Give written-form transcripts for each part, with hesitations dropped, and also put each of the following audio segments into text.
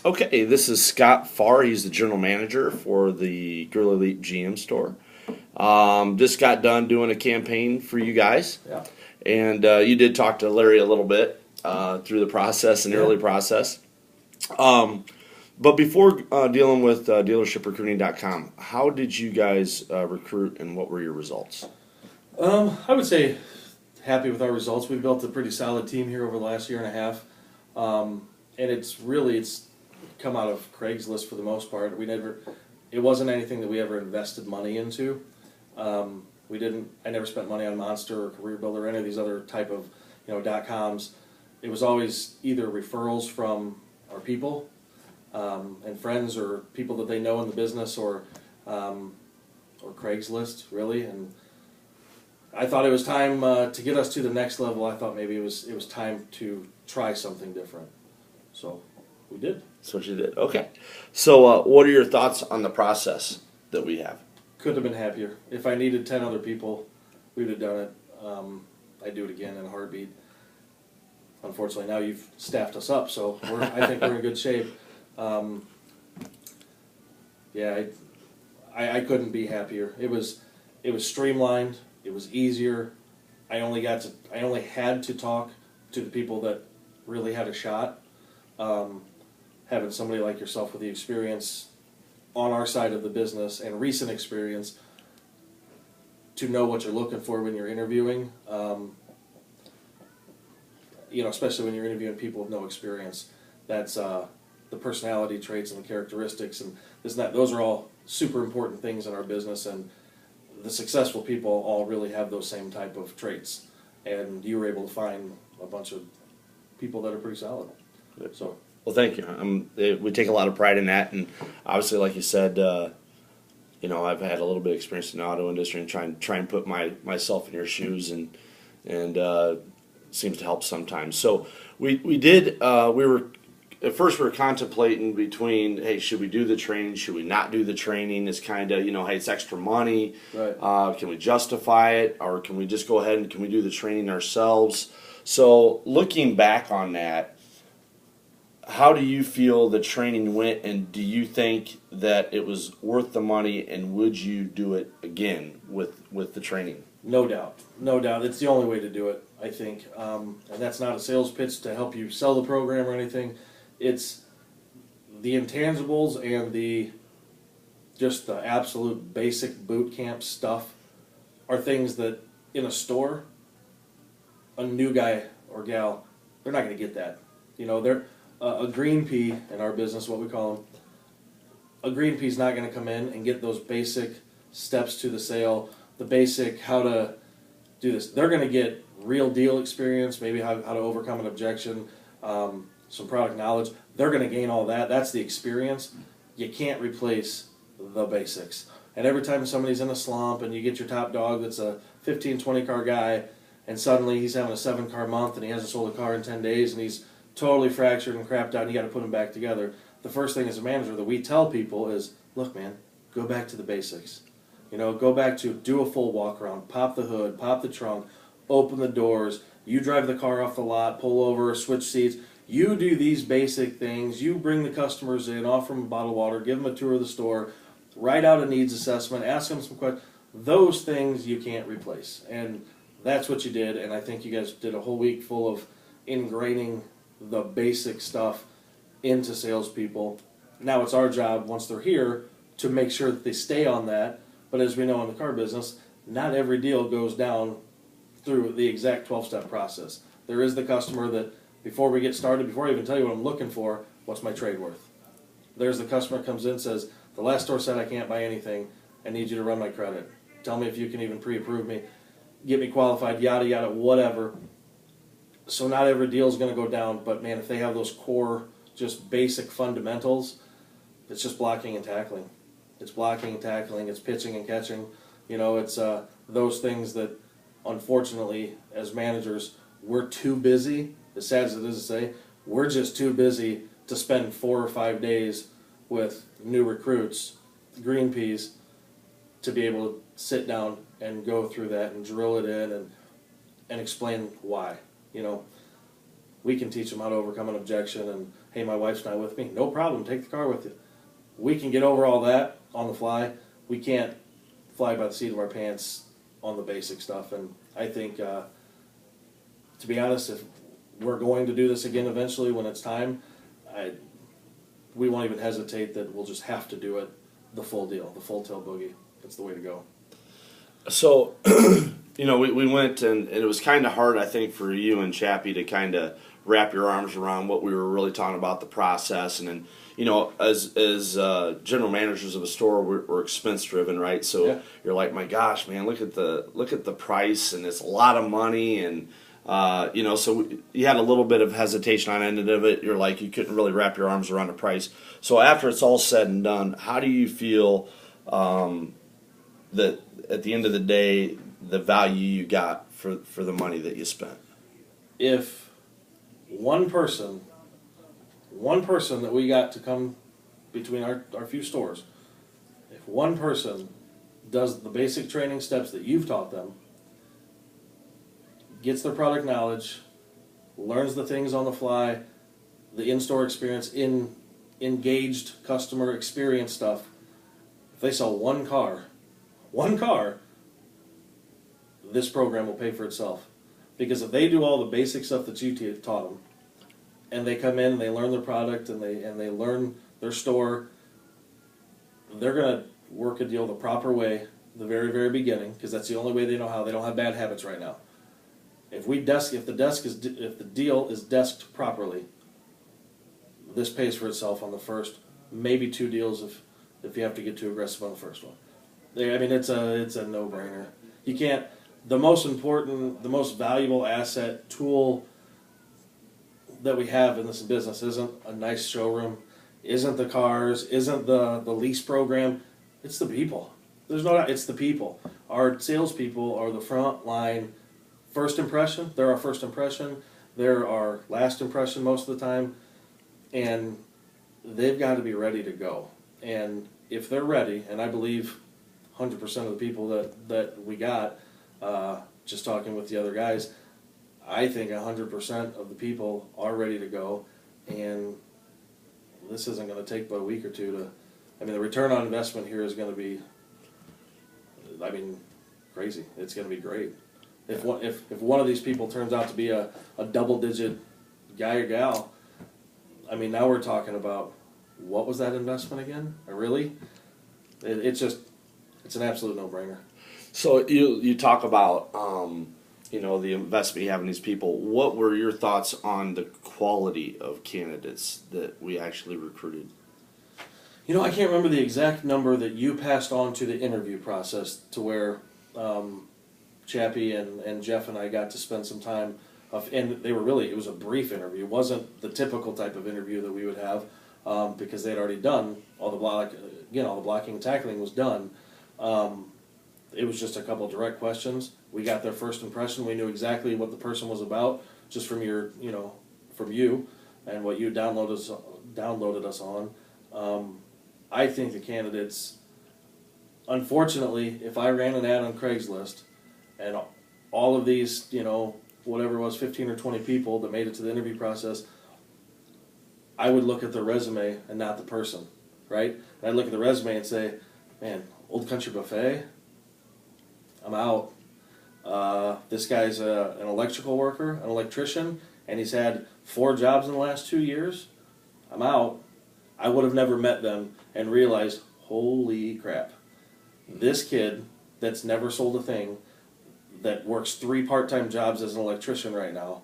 Okay, this is Scott Pharr. He's the general manager for the Gurley Leep GM store. Just got done doing a campaign for you guys, Yeah. and you did talk to Larry a little bit through the process and early process. But before dealing with dealershiprecruiting.com, how did you guys recruit and what were your results? I would say happy with our results. We've built a pretty solid team here over the last year and a half, and it's come out of Craigslist for the most part. It wasn't anything that we ever invested money into. I never spent money on Monster or Career Builder or any of these other type of .coms. It was always either referrals from our people and friends or people that they know in the business or Craigslist really. And I thought it was time to get us to the next level. I thought maybe it was time to try something different. So we did. That's what you did. Okay. So what are your thoughts on the process that we have? Couldn't have been happier. If I needed 10 other people, we would have done it. I'd do it again in a heartbeat. Unfortunately, now you've staffed us up, so I think we're in good shape. I couldn't be happier. It was streamlined. It was easier. I only had to talk to the people that really had a shot. Having somebody like yourself with the experience on our side of the business and recent experience to know what you're looking for when you're interviewing, especially when you're interviewing people with no experience. That's the personality traits and the characteristics and this and that. Those are all super important things in our business, and the successful people all really have those same type of traits. And you were able to find a bunch of people that are pretty solid. So. Well, thank you. We take a lot of pride in that, and obviously, like you said, I've had a little bit of experience in the auto industry and try and put myself in your shoes, and seems to help sometimes. So we were at first we were contemplating between, hey, should we do the training? Should we not do the training? It's kind of hey, it's extra money. Right. Can we justify it, or can we just go ahead and can we do the training ourselves? So looking back on that, how do you feel the training went, and do you think that it was worth the money, and would you do it again with the training? No doubt. No doubt. It's the only way to do it, I think. And that's not a sales pitch to help you sell the program or anything. It's the intangibles and just the absolute basic boot camp stuff are things that in a store, a new guy or gal, they're not going to get that. They're a green pea in our business, what we call them. A green pea's not going to come in and get those basic steps to the sale, the basic how to do this. They're going to get real deal experience, maybe how to overcome an objection, some product knowledge. They're going to gain all that. That's the experience. You can't replace the basics. And every time somebody's in a slump and you get your top dog that's a 15, 20 car guy, and suddenly he's having a 7-car month and he hasn't sold a car in 10 days and he's totally fractured and crapped out and you got to put them back together. The first thing as a manager that we tell people is, look, man, go back to the basics. Go back to do a full walk around, pop the hood, pop the trunk, open the doors, you drive the car off the lot, pull over, switch seats. You do these basic things. You bring the customers in, offer them a bottle of water, give them a tour of the store, write out a needs assessment, ask them some questions. Those things you can't replace. And that's what you did, and I think you guys did a whole week full of ingraining the basic stuff into salespeople. Now it's our job, once they're here, to make sure that they stay on that. But as we know in the car business, not every deal goes down through the exact 12-step process. There is the customer that, before we get started, before I even tell you what I'm looking for, what's my trade worth? There's the customer comes in and says, the last store said I can't buy anything. I need you to run my credit. Tell me if you can even pre-approve me. Get me qualified, yada, yada, whatever. So not every deal is going to go down, but man, if they have those core, just basic fundamentals, it's just blocking and tackling. It's blocking and tackling. It's pitching and catching. It's those things that, unfortunately, as managers, we're too busy. As sad as it is to say, we're just too busy to spend 4 or 5 days with new recruits, green peas, to be able to sit down and go through that and drill it in and explain why. we can teach them how to overcome an objection. And hey, my wife's not with me. No problem. Take the car with you. We can get over all that on the fly. We can't fly by the seat of our pants on the basic stuff. And I think, to be honest, if we're going to do this again eventually when it's time, we won't even hesitate that we'll just have to do it the full deal, the full tail boogie. That's the way to go. So, we went and it was kind of hard, I think, for you and Chappie to kind of wrap your arms around what we were really talking about, the process. And then, as general managers of a store, we're expense driven, right? So Yeah. You're like, my gosh, man, look at the price, and it's a lot of money, and so you had a little bit of hesitation on the end of it. You're like, you couldn't really wrap your arms around the price. So after it's all said and done, how do you feel that at the end of the day, the value you got for the money that you spent? If one person that we got to come between our few stores, if one person does the basic training steps that you've taught them, gets their product knowledge, learns the things on the fly, the in-store experience, engaged customer experience stuff, if they sell one car, this program will pay for itself. Because if they do all the basic stuff that you taught them, and they come in and they learn their product and they learn their store, they're going to work a deal the proper way the very, very beginning, because that's the only way they know how. They don't have bad habits right now. If the deal is desked properly, this pays for itself on the first, maybe 2 deals if you have to get too aggressive on the first one. I mean, it's a no-brainer. You can't. The most important, the most valuable asset tool that we have in this business isn't a nice showroom, isn't the cars, isn't the lease program. It's the people. There's no doubt. It's the people. Our salespeople are the front line. First impression. They're our first impression. They're our last impression most of the time, and they've got to be ready to go. And if they're ready, and I believe 100% of the people that we got, just talking with the other guys, I think 100% of the people are ready to go, and this isn't going to take but a week or two to. I mean, the return on investment here is going to be, crazy. It's going to be great. If one of these people turns out to be a double-digit guy or gal, now we're talking about, what was that investment again? Really? It's an absolute no-brainer. So you talk about the investment you have in these people. What were your thoughts on the quality of candidates that we actually recruited? I can't remember the exact number that you passed on to the interview process, to where Chappie and Jeff and I got to spend some time, and it was a brief interview. It wasn't the typical type of interview that we would have, because they'd already done all the blocking and tackling was done. It was just a couple direct questions. We got their first impression. We knew exactly what the person was about, just from from you and what you downloaded us on. I think the candidates, unfortunately, if I ran an ad on Craigslist and all of these, whatever it was, 15 or 20 people that made it to the interview process, I would look at their resume and not the person, right? And I'd look at the resume and say, man, Old Country Buffet, I'm out. This guy's an electrical worker, an electrician, and he's had 4 jobs in the last 2 years. I'm out. I would have never met them and realized, holy crap, this kid that's never sold a thing, that works 3 part-time jobs as an electrician right now,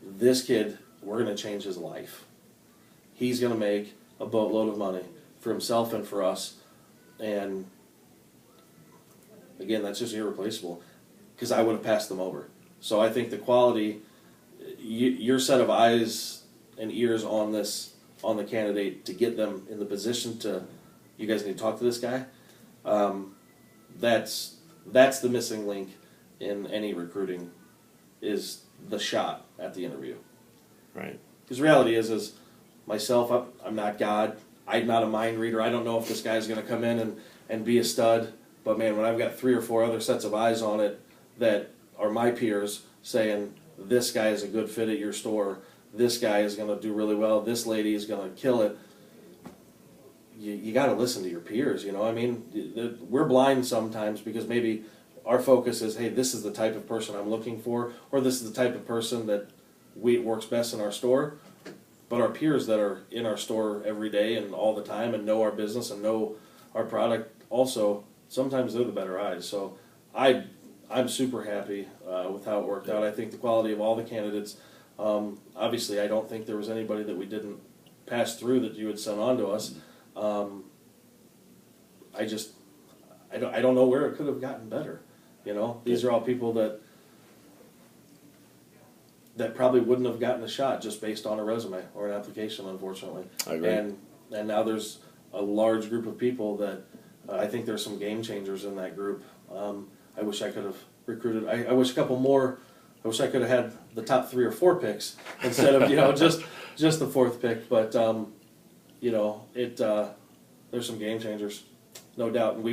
this kid, we're going to change his life. He's going to make a boatload of money for himself and for us. And again, that's just irreplaceable, because I would have passed them over. So I think the quality, your set of eyes and ears on the candidate to get them in the position to, you guys need to talk to this guy. That's the missing link in any recruiting, is the shot at the interview. Right. Because reality is myself, I'm not God. I'm not a mind reader. I don't know if this guy's going to come in and be a stud. But man, when I've got 3 or 4 other sets of eyes on it that are my peers saying, this guy is a good fit at your store, this guy is going to do really well, this lady is going to kill it. You got to listen to your peers, you know. I mean, we're blind sometimes because maybe our focus is, hey, this is the type of person I'm looking for, or this is the type of person that works best in our store. But our peers that are in our store every day and all the time and know our business and know our product also, sometimes they're the better eyes. So I'm super happy with how it worked out. I think the quality of all the candidates, obviously I don't think there was anybody that we didn't pass through that you had sent on to us. I don't know where it could have gotten better. You know, these are all people that probably wouldn't have gotten a shot just based on a resume or an application, unfortunately. I agree. And now there's a large group of people that I think there's some game changers in that group. I wish I could have recruited. I wish a couple more. I wish I could have had the top 3 or 4 picks instead of just the 4th pick. But there's some game changers, no doubt. And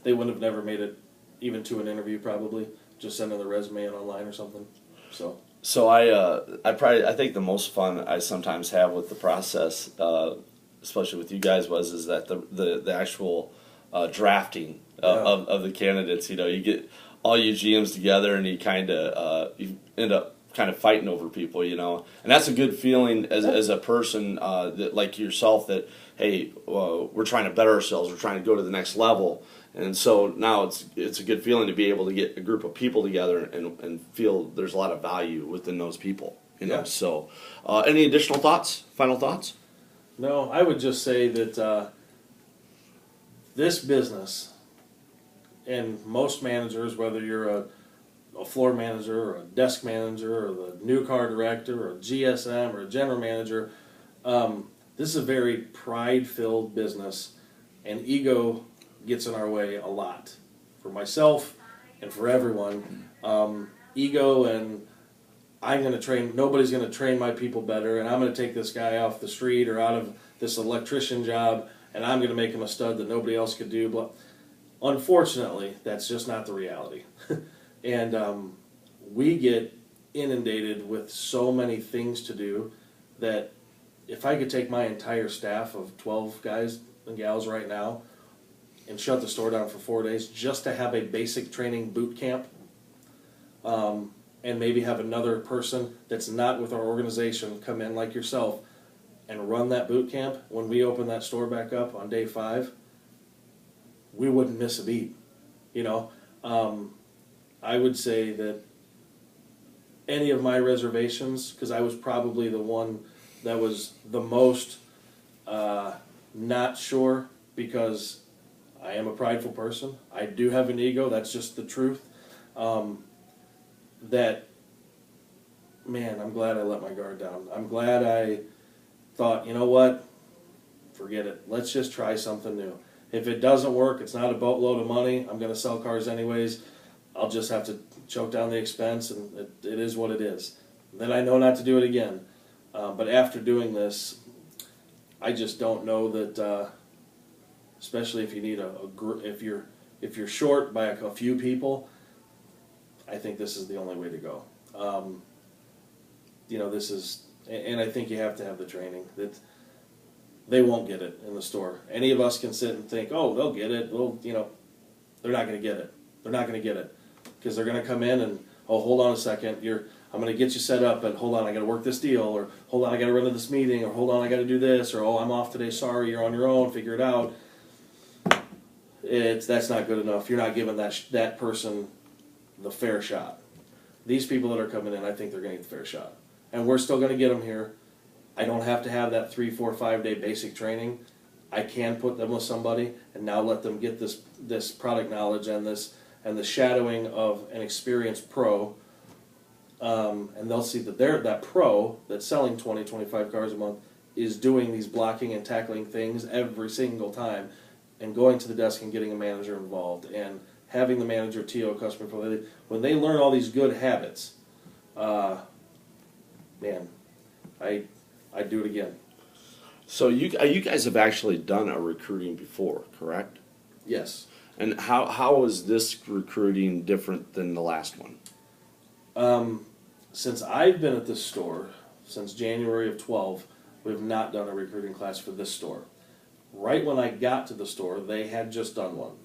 they wouldn't have never made it even to an interview, probably just sending the resume in online or something. So I think the most fun I sometimes have with the process, especially with you guys, is that the actual drafting of the candidates. You know, you get all you GMs together and you end up kind of fighting over people. You know, and that's a good feeling as a person that like yourself that hey, we're trying to better ourselves. We're trying to go to the next level. And so now it's a good feeling to be able to get a group of people together and feel there's a lot of value within those people. You know. Yeah. So, any additional thoughts? Final thoughts? No, I would just say that this business, and most managers, whether you're a floor manager or a desk manager or the new car director or a GSM or a general manager, this is a very pride-filled business, and ego gets in our way a lot. For myself and for everyone, ego and I'm going to train, nobody's going to train my people better, and I'm going to take this guy off the street or out of this electrician job, and I'm going to make him a stud that nobody else could do. But unfortunately, that's just not the reality. And we get inundated with so many things to do that if I could take my entire staff of 12 guys and gals right now and shut the store down for 4 days just to have a basic training boot camp, and maybe have another person that's not with our organization come in like yourself and run that boot camp, when we open that store back up on day 5, we wouldn't miss a beat. You know, I would say that any of my reservations, because I was probably the one that was the most not sure, because I am a prideful person. I do have an ego. That's just the truth. I'm glad I let my guard down. I'm glad I thought, you know what? Forget it. Let's just try something new. If it doesn't work, it's not a boatload of money. I'm going to sell cars anyways. I'll just have to choke down the expense, and it is what it is. Then I know not to do it again. But after doing this, I just don't know that. Especially if you need if you're short by a few people, I think this is the only way to go. This is, and I think you have to have the training. That they won't get it in the store. Any of us can sit and think, oh, they'll get it. They're not going to get it. They're not going to get it because they're going to come in and, oh, hold on a second, I'm going to get you set up, but hold on, I got to work this deal, or hold on, I got to run to this meeting, or hold on, I got to do this, or oh, I'm off today. Sorry, you're on your own. Figure it out. That's not good enough. You're not giving that person the fair shot. These people that are coming in, I think they're going to get the fair shot, and we're still going to get them here. I don't have to have that 3, 4, 5 day basic training. I can put them with somebody and now let them get this product knowledge and the shadowing of an experienced pro, and they'll see that that pro that's selling 20, 25 cars a month is doing these blocking and tackling things every single time, and going to the desk and getting a manager involved and having the manager TO customer pro. When they learn all these good habits, I'd do it again. So you guys have actually done a recruiting before, correct? Yes. And how is this recruiting different than the last one? since I've been at this store, since January of 12, we've not done a recruiting class for this store. Right when I got to the store, they had just done one.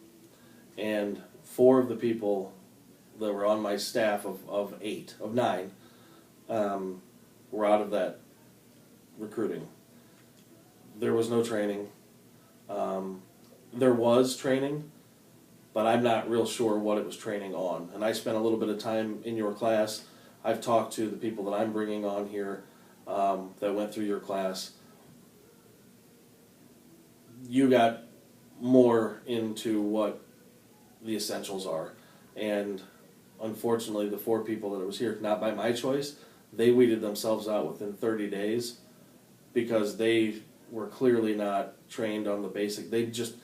And 4 of the people that were on my staff of 9 were out of that recruiting. There was no training. There was training, but I'm not real sure what it was training on. And I spent a little bit of time in your class. I've talked to the people that I'm bringing on here that went through your class. You got more into what the essentials are. And unfortunately, the 4 people that was here, not by my choice, they weeded themselves out within 30 days because they were clearly not trained on the basic. They just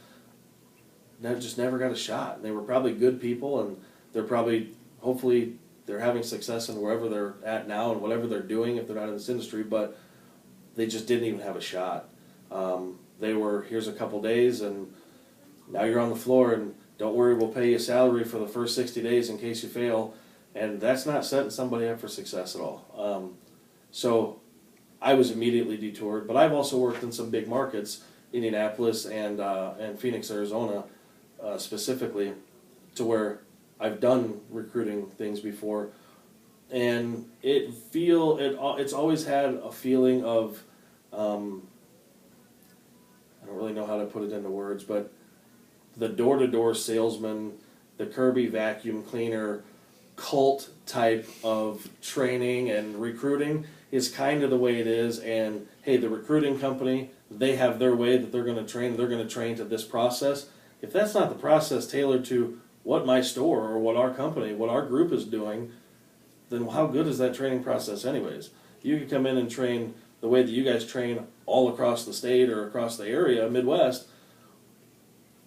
never got a shot. They were probably good people, and they're probably, hopefully, they're having success in wherever they're at now and whatever they're doing if they're not in this industry, but they just didn't even have a shot. They were, here's a couple days, and now you're on the floor, and don't worry, we'll pay you a salary for the first 60 days in case you fail. And that's not setting somebody up for success at all. So I was immediately detoured, but I've also worked in some big markets, Indianapolis and Phoenix, Arizona, specifically, to where I've done recruiting things before, and it's always had a feeling of I don't really know how to put it into words, but the door-to-door salesman, the Kirby vacuum cleaner cult type of training and recruiting is kind of the way it is. And hey, the recruiting company, they have their way that they're going to train. They're going to train to this process. If that's not the process tailored to what my store or what our company, what our group is doing, then how good is that training process anyways? You can come in and train the way that you guys train all across the state or across the area, Midwest,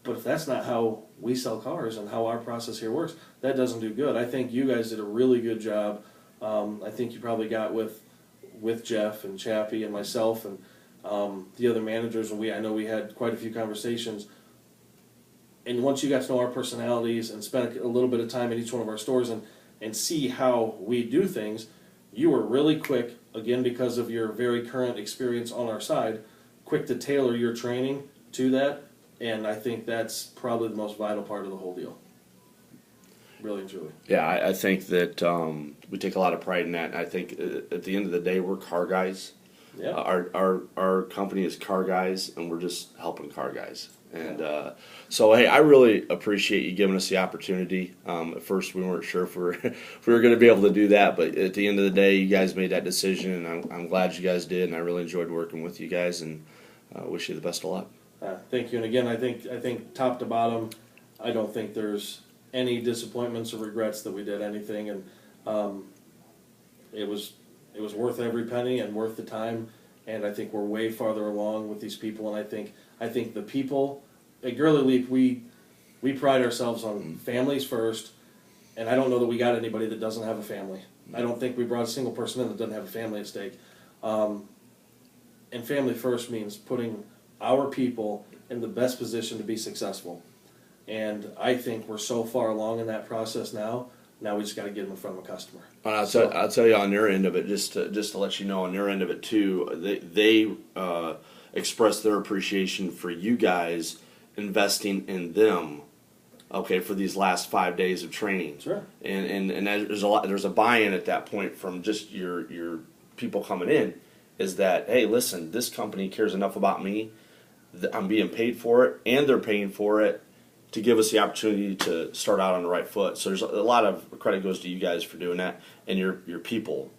but if that's not how we sell cars and how our process here works, that doesn't do good. I think you guys did a really good job. I think you probably got with Jeff and Chappie and myself and the other managers, and I know we had quite a few conversations. And once you got to know our personalities and spent a little bit of time in each one of our stores and see how we do things, you were really quick, again because of your very current experience on our side, quick to tailor your training to that. And I think that's probably the most vital part of the whole deal. Really and truly. Yeah, I think that we take a lot of pride in that. And I think at the end of the day, we're car guys. Yeah. Our company is car guys, and we're just helping car guys. And so, hey, I really appreciate you giving us the opportunity. At first, we weren't sure if we were going to be able to do that, but at the end of the day, you guys made that decision, and I'm glad you guys did, and I really enjoyed working with you guys, and wish you the best of luck. Thank you. And again, I think top to bottom, I don't think there's any disappointments or regrets that we did anything, and it was worth every penny and worth the time. And I think we're way farther along with these people. And I think the people at Gurley Leep, we pride ourselves on families first. And I don't know that we got anybody that doesn't have a family. I don't think we brought a single person in that doesn't have a family at stake. And family first means putting our people in the best position to be successful. And I think we're so far along in that process now. Now we just got to get them in front of a customer. And I'll tell you on their end of it, just to let you know on their end of it too, they express their appreciation for you guys investing in them. Okay, for these last 5 days of training. Sure. And there's a buy-in at that point from just your people coming in, is that, hey, listen, this company cares enough about me. I'm being paid for it, and they're paying for it to give us the opportunity to start out on the right foot. So there's a lot of credit goes to you guys for doing that, and your people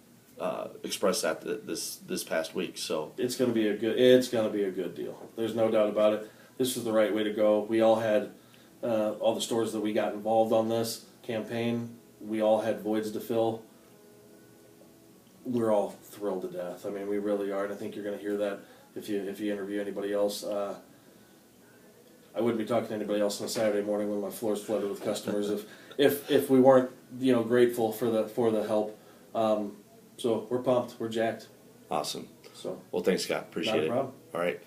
expressed that this past week. So it's going to be a good deal. There's no doubt about it. This was the right way to go. We all had all the stores that we got involved on this campaign. We all had voids to fill. We're all thrilled to death. I mean, we really are, and I think you're going to hear that if you interview anybody else. I wouldn't be talking to anybody else on a Saturday morning when my floor's flooded with customers if we weren't grateful for the help. So we're pumped. We're jacked. awesome. So Well, thanks, Scott. Appreciate not a it. problem. All right.